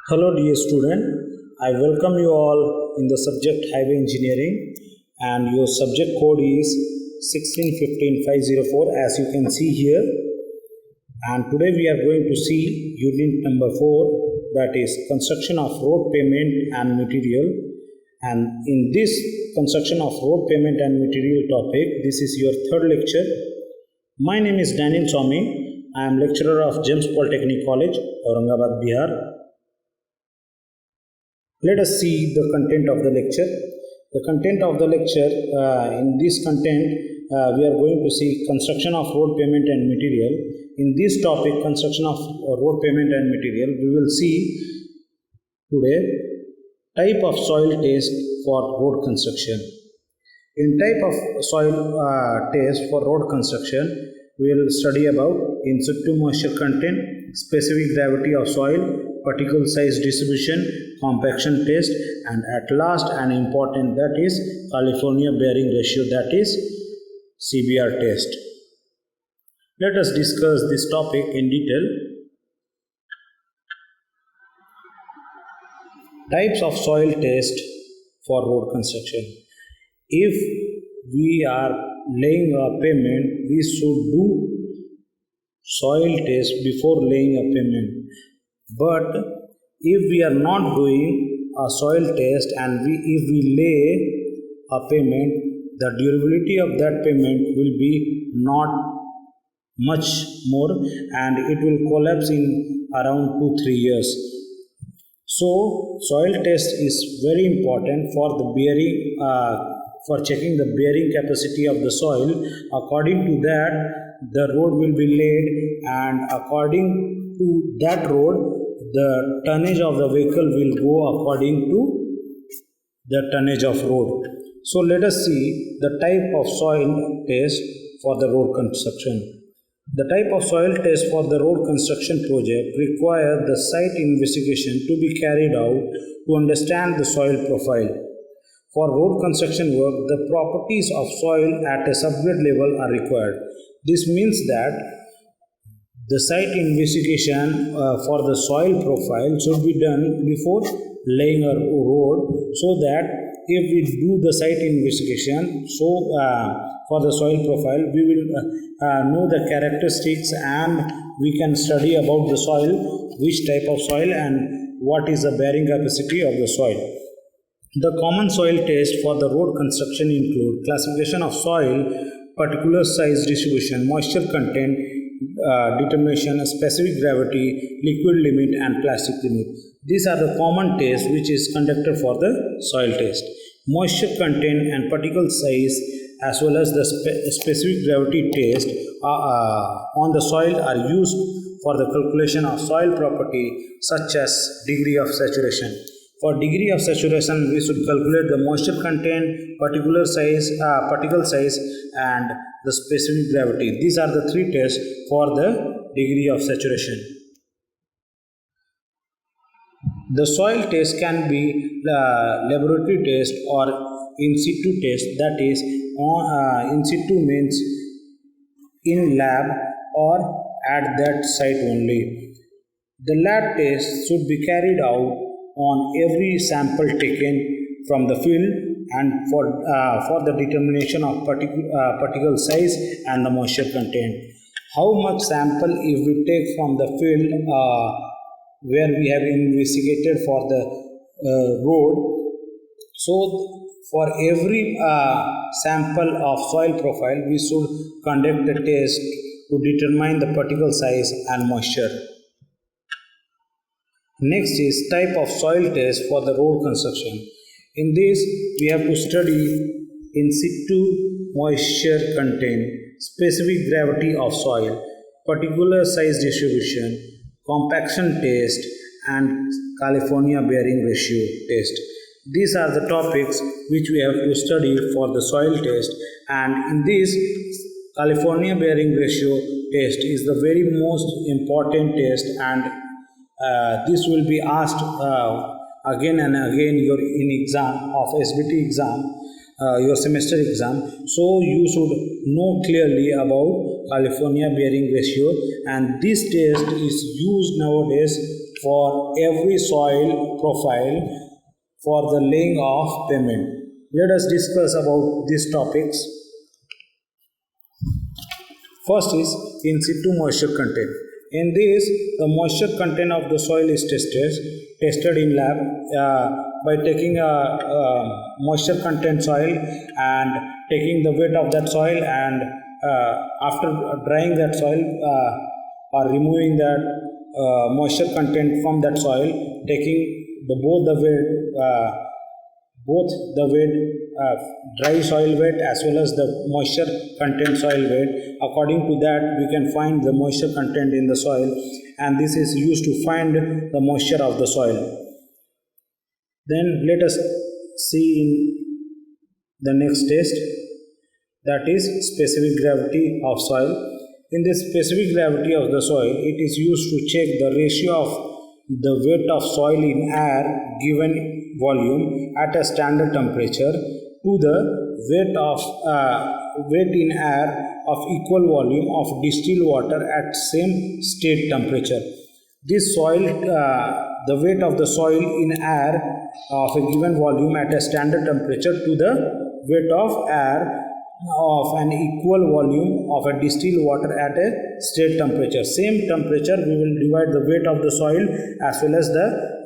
Hello dear student, I welcome you all in the subject highway engineering and your subject code is 1615504 as you can see here, and today we are going to see unit number 4, that is construction of road pavement and material. And in this construction of road pavement and material topic, this is your third lecture. My name is Daniel Swami. I am lecturer of GEMS Polytechnic College, Aurangabad, Bihar. Let us see the content of the lecture. The content of the lecture, in this content, we are going to see construction of road pavement and material. In this topic, construction of road pavement and material, we will see today type of soil test for road construction. In type of soil test for road construction, we will study about in-situ moisture content, specific gravity of soil, particle size distribution, compaction test, and at last an important, that is California bearing ratio, that is CBR test. Let us discuss this topic in detail. Types of soil test for road construction. If we are laying a pavement, we should do soil test before laying a pavement. But if we are not doing a soil test and if we lay a pavement, the durability of that pavement will be not much more and it will collapse in around 2-3 years. So soil test is very important for the bearing, for checking the bearing capacity of the soil. According to that, the road will be laid, and according to that road, the tonnage of the vehicle will go according to the tonnage of road. So let us see the type of soil test for the road construction. The type of soil test for the road construction project require the site investigation to be carried out to understand the soil profile. For road construction work, the properties of soil at a subgrade level are required. This means that the site investigation for the soil profile should be done before laying a road, so that if we do the site investigation, for the soil profile, we will know the characteristics and we can study about the soil, which type of soil and what is the bearing capacity of the soil. The common soil test for the road construction include classification of soil, particular size distribution, moisture content, determination, specific gravity, liquid limit and plastic limit. These are the common tests which is conducted for the soil test. Moisture content and particle size as well as the specific gravity test on the soil are used for the calculation of soil property such as degree of saturation. For degree of saturation, we should calculate the moisture content, particle size, and the specific gravity. These are the three tests for the degree of saturation. The soil test can be laboratory test or in-situ test. That is, in-situ means in lab or at that site only. The lab test should be carried out on every sample taken from the field and for the determination of particle size and the moisture content. How much sample if we take from the field where we have investigated for the road? So for every sample of soil profile, we should conduct a test to determine the particle size and moisture. Next is type of soil test for the road construction. In this, we have to study in-situ moisture content, specific gravity of soil, particular size distribution, compaction test, and California bearing ratio test. These are the topics which we have to study for the soil test, and in this, California bearing ratio test is the very most important test, and this will be asked again and again in exam of SBT exam. your semester exam. So you should know clearly about California bearing ratio, and this test is used nowadays for every soil profile for the laying of pavement. Let us discuss about these topics. First is in-situ moisture content. In this, the moisture content of the soil is tested in lab by taking a moisture content soil and taking the weight of that soil, and after drying that soil or removing that moisture content from that soil, taking both the weight, dry soil weight as well as the moisture content soil weight. According to that, we can find the moisture content in the soil, and this is used to find the moisture of the soil. Then let us see in the next test, that is specific gravity of soil. In this specific gravity of the soil, it is used to check the ratio of the weight of soil in air given volume at a standard temperature to the weight in air of equal volume of distilled water at same state temperature. This soil, the weight of the soil in air of a given volume at a standard temperature to the weight of air of an equal volume of a distilled water at a state temperature. Same temperature, we will divide the weight of the soil as well as the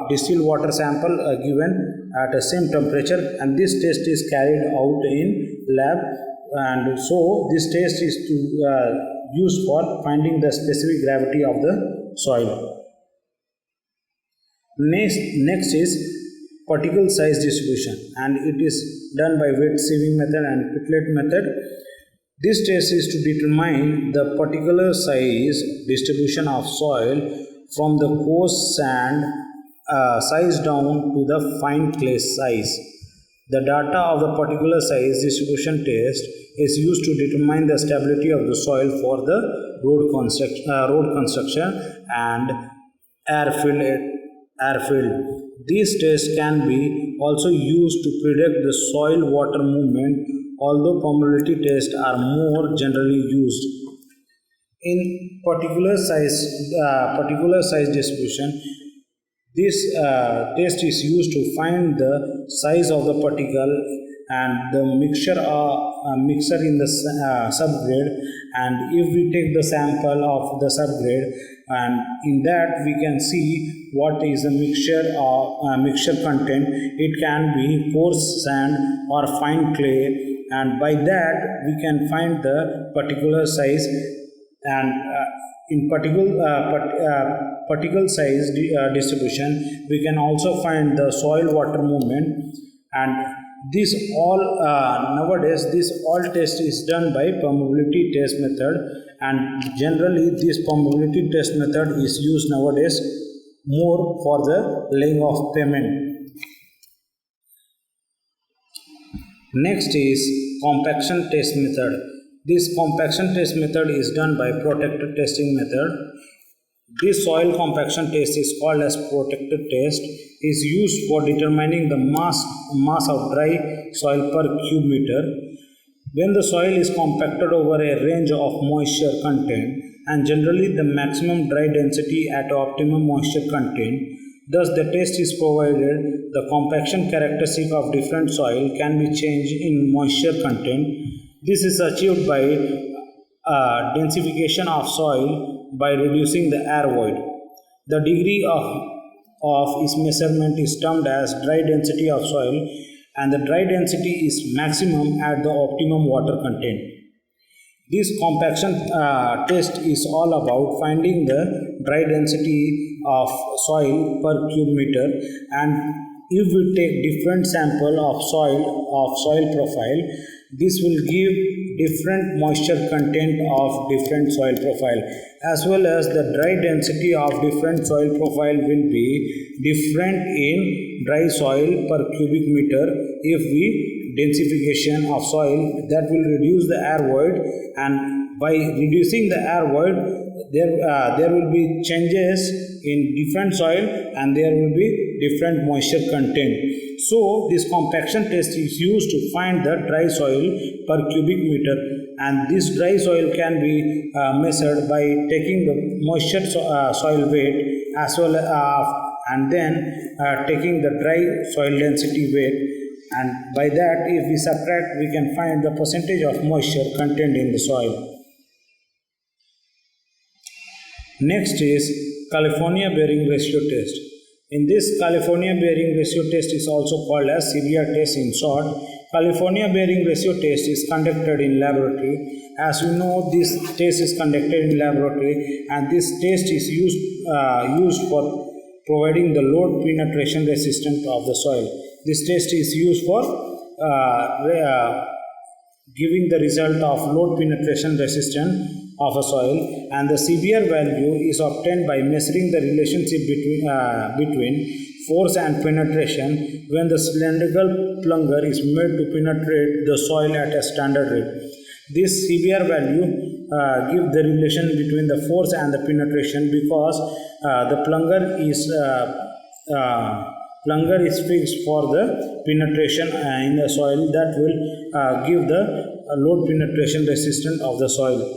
distilled water sample given at the same temperature, and this test is carried out in lab, and so this test is to used for finding the specific gravity of the soil. Next is particle size distribution, and it is done by wet sieving method and pipette method. This test is to determine the particular size distribution of soil from the coarse sand size down to the fine clay size. The data of the particular size distribution test is used to determine the stability of the soil for the road construction and airfield. These tests can be also used to predict the soil water movement, although probability tests are more generally used. In particular size distribution, this test is used to find the size of the particle and the mixture in the subgrade, and if we take the sample of the subgrade, and in that we can see what is the mixture content. It can be coarse sand or fine clay, and by that we can find the particular size, and in particle size distribution we can also find the soil water movement, and this all nowadays this all test is done by probability test method, and generally this probability test method is used nowadays more for the laying of pavement. Next is compaction test method. This compaction test method is done by Proctor testing method. This soil compaction test is called as Proctor test, is used for determining the mass of dry soil per cube meter. When the soil is compacted over a range of moisture content, and generally the maximum dry density at optimum moisture content, thus the test is provided the compaction characteristic of different soil can be changed in moisture content. This is achieved by densification of soil by reducing the air void. The degree of its measurement is termed as dry density of soil, and the dry density is maximum at the optimum water content. This compaction test is all about finding the dry density of soil per cube meter, and if we take different sample of soil profile, this will give different moisture content of different soil profile, as well as the dry density of different soil profile will be different in dry soil per cubic meter. If we densification of soil, that will reduce the air void, and by reducing the air void, there will be changes in different soil and there will be different moisture content. So this compaction test is used to find the dry soil per cubic meter, and this dry soil can be measured by taking the moisture soil weight as well and then taking the dry soil density weight, and by that if we subtract we can find the percentage of moisture contained in the soil. Next is California bearing ratio test. In this California bearing ratio test is also called as CBR test in short. California bearing ratio test is conducted in laboratory. As we know, this test is conducted in laboratory, and this test is used for providing the load penetration resistance of the soil. This test is used for giving the result of load penetration resistance of a soil, and the CBR value is obtained by measuring the relationship between force and penetration when the cylindrical plunger is made to penetrate the soil at a standard rate. This CBR value gives the relation between the force and the penetration because the plunger is fixed for the penetration in the soil that will give the load penetration resistance of the soil.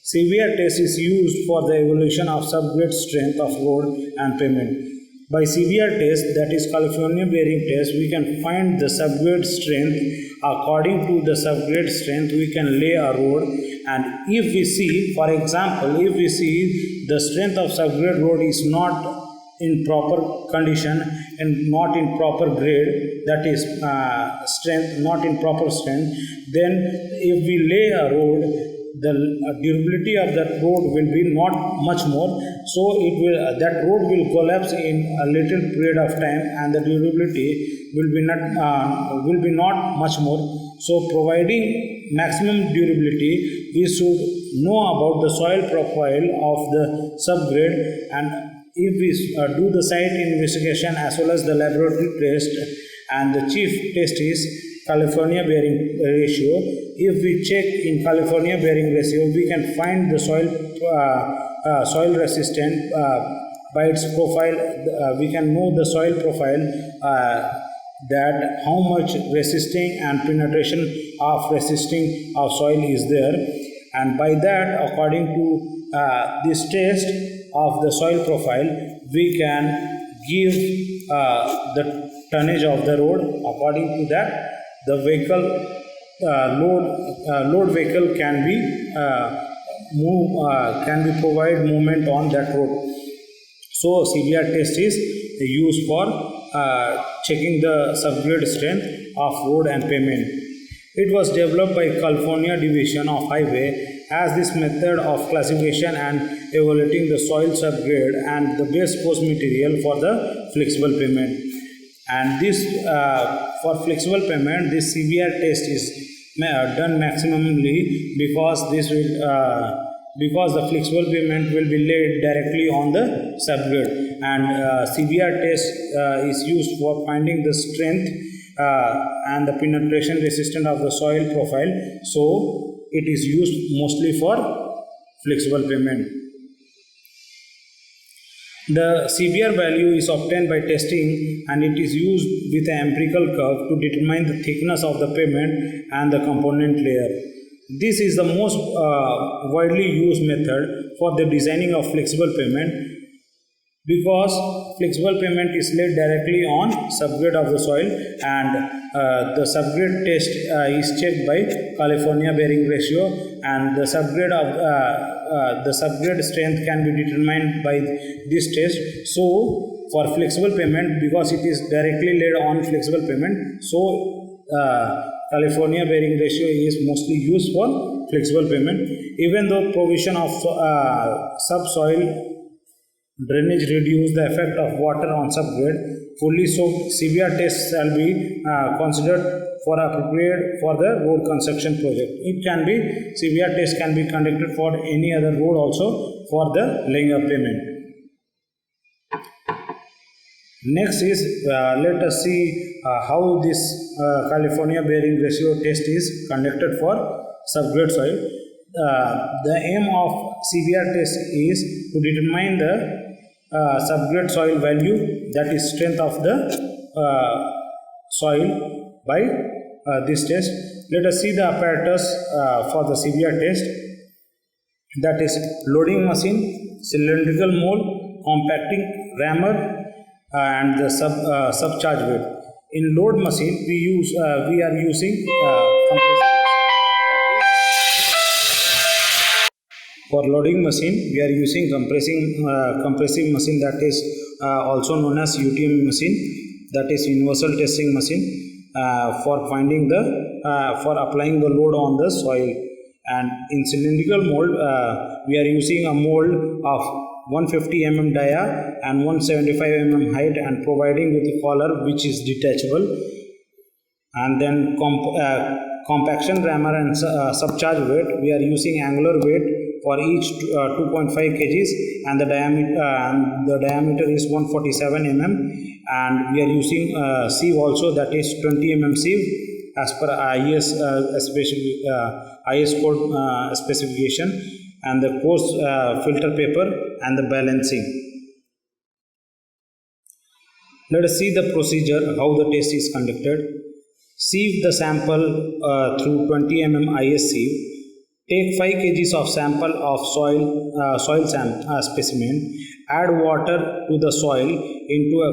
CBR test is used for the evaluation of subgrade strength of road and pavement. By CBR test, that is California bearing test, we can find the subgrade strength. According to the subgrade strength, we can lay a road, and if we see, for example, if we see the strength of subgrade road is not in proper condition and not in proper grade, that is strength, not in proper strength, then if we lay a road, the durability of that road will be not much more, so that road will collapse in a little period of time, and the durability will be not much more. So providing maximum durability, we should know about the soil profile of the subgrade, and if we do the site investigation as well as the laboratory test, and the chief test is California bearing ratio. If we check in California bearing ratio, we can find the soil resistant by its profile. We can know the soil profile, that how much resisting and penetration of resisting of soil is there, and by that, according to this test of the soil profile, we can give the tonnage of the road. According to that, the vehicle load vehicle can be provide movement on that road. So CBR test is used for checking the subgrade strength of road and pavement. It was developed by California Division of Highway as this method of classification and evaluating the soil subgrade and the base course material for the flexible pavement. And this for flexible pavement, this CBR test is done maximally because the flexible pavement will be laid directly on the subgrade, and CBR test is used for finding the strength and the penetration resistance of the soil profile. So it is used mostly for flexible pavement. The CBR value is obtained by testing, and it is used with an empirical curve to determine the thickness of the pavement and the component layer. This is the most widely used method for the designing of flexible pavement because flexible pavement is laid directly on subgrade of the soil, and the subgrade test is checked by California bearing ratio, and the subgrade strength can be determined by this test. So for flexible pavement, because it is directly laid on flexible pavement, so California bearing ratio is mostly used for flexible pavement. Even though provision of subsoil drainage reduce the effect of water on subgrade fully, so CBR tests shall be considered for appropriate for the road construction project. It can be, CBR test can be conducted for any other road also for the laying of pavement. Next is let us see how this California bearing ratio test is conducted for subgrade soil. The aim of CBR test is to determine the subgrade soil value, that is strength of the soil by this test. Let us see the apparatus for the CBR test, that is loading machine, cylindrical mold, compacting rammer, and the subcharge weight. In load machine we are using for loading machine we are using compressive machine, that is also known as UTM machine, that is universal testing machine, for finding the for applying the load on the soil. And in cylindrical mold we are using a mold of 150 mm dia and 175 mm height, and providing with a collar which is detachable. And then compaction rammer and subcharge weight, we are using angular weight for each 2.5 kgs, and the diameter is 147 mm, and we are using sieve also, that is 20 mm sieve as per IS code specification, and the coarse filter paper and the balancing. Let us see the procedure, how the test is conducted. Sieve the sample through 20 mm IS sieve. Take 5 kg of sample of soil specimen. Add water to the soil into a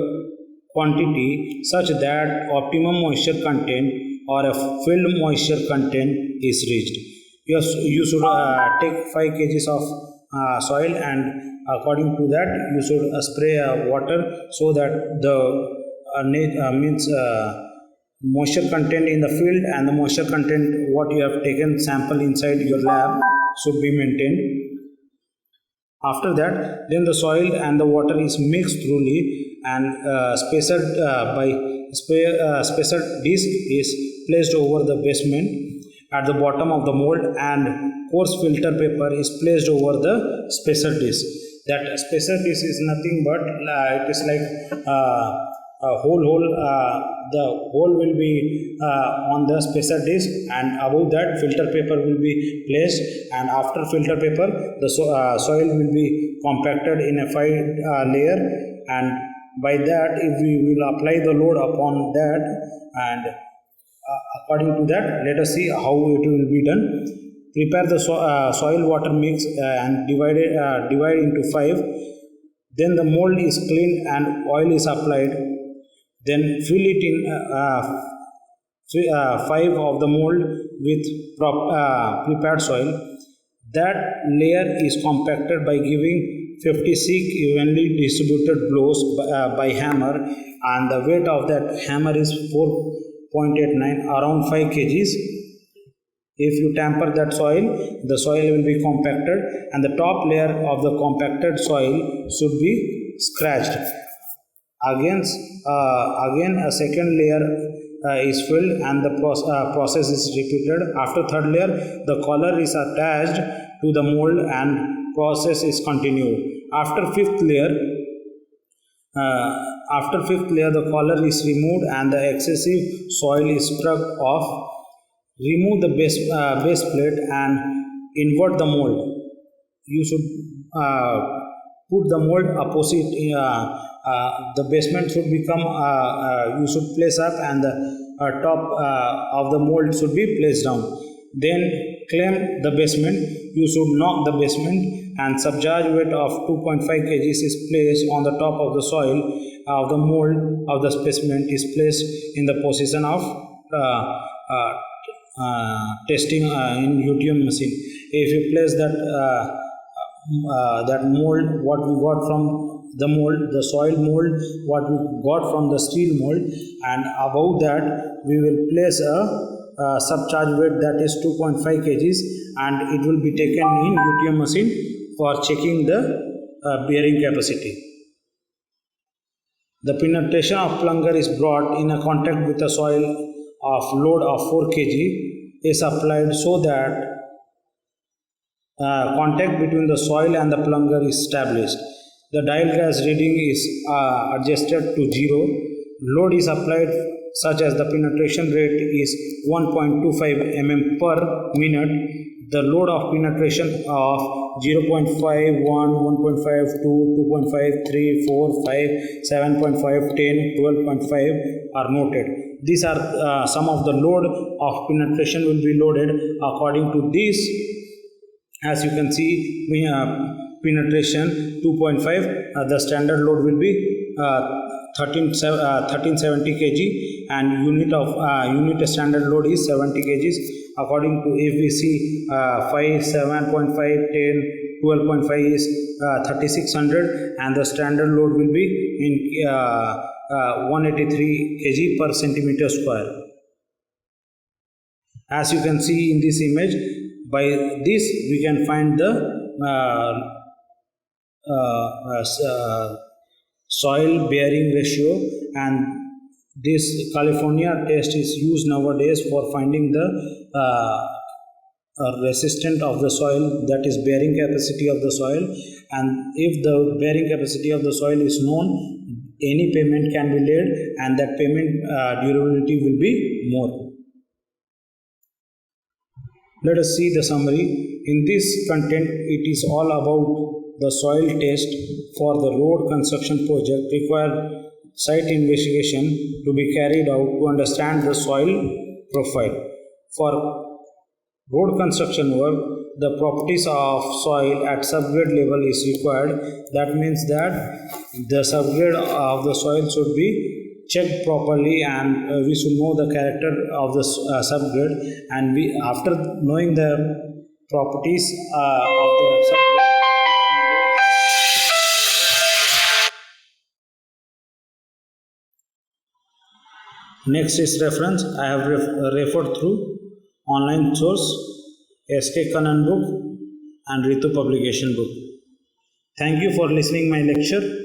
quantity such that optimum moisture content or a filled moisture content is reached. You should take 5 kg of soil, and according to that you should spray water so that the moisture content in the field and the moisture content what you have taken sample inside your lab should be maintained. After that, then the soil and the water is mixed thoroughly, and spaced disc is placed over the basement at the bottom of the mold, and coarse filter paper is placed over the spacer disc. That spacer disc is nothing but it is like a the hole will be on the spacer disc, and above that filter paper will be placed, and after filter paper the soil will be compacted in a 5 layer, and by that if we will apply the load upon that, and according to that let us see how it will be done. Prepare the soil water mix and divide into 5. Then the mold is cleaned and oil is applied. Then fill it in 5 of the mold with prepared soil. That layer is compacted by giving 56 evenly distributed blows by hammer, and the weight of that hammer is 4.89, around 5 kgs. If you tamper that soil, the soil will be compacted, and the top layer of the compacted soil should be scratched. Again a second layer is filled, and the process is repeated. After third layer, the collar is attached to the mold and process is continued. After fifth layer, the collar is removed and the excessive soil is scrubbed off. Remove the base plate and invert the mold. You should put the mold opposite. The basement should become. You should place up, and the top of the mold should be placed down. Then clamp the basement. You should knock the basement, and subcharge weight of 2.5 kg is placed on the top of the soil of the mold of the specimen is placed in the position of testing in UTM machine. If you place that mold, what we got from the mold, the soil mold, what we got from the steel mold, and above that we will place a subcharge weight, that is 2.5 kgs, and it will be taken in UTM machine for checking the bearing capacity. The penetration of plunger is brought in a contact with a soil of load of 4 kg is applied so that contact between the soil and the plunger is established. The dial gas reading is adjusted to 0. Load is applied such as the penetration rate is 1.25 mm per minute, the load of penetration of 0.51, 1.52, 2.53, 4, 5, 7.5, 10, 12.5 are noted. These are some of the load of penetration will be loaded according to this. As you can see, penetration 2.5, the standard load will be 1370 kg, and unit standard load is 70 kgs. According to FVC, 5, 7.5, 10, 12.5 is 3600, and the standard load will be in 183 kg per centimeter square. As you can see in this image, by this we can find the soil bearing ratio, and this California test is used nowadays for finding the resistance of the soil, that is bearing capacity of the soil. And if the bearing capacity of the soil is known, any pavement can be laid, and that pavement durability will be more. Let us see the summary. In this content, it is all about the soil test for the road construction project. Require site investigation to be carried out to understand the soil profile. For road construction work, the properties of soil at subgrade level is required. That means that the subgrade of the soil should be checked properly, and we should know the character of the subgrade, and we, after knowing the properties of the subgrade, next is reference. I have referred through online source, SK Kanan book and Ritu publication book. Thank you for listening my lecture.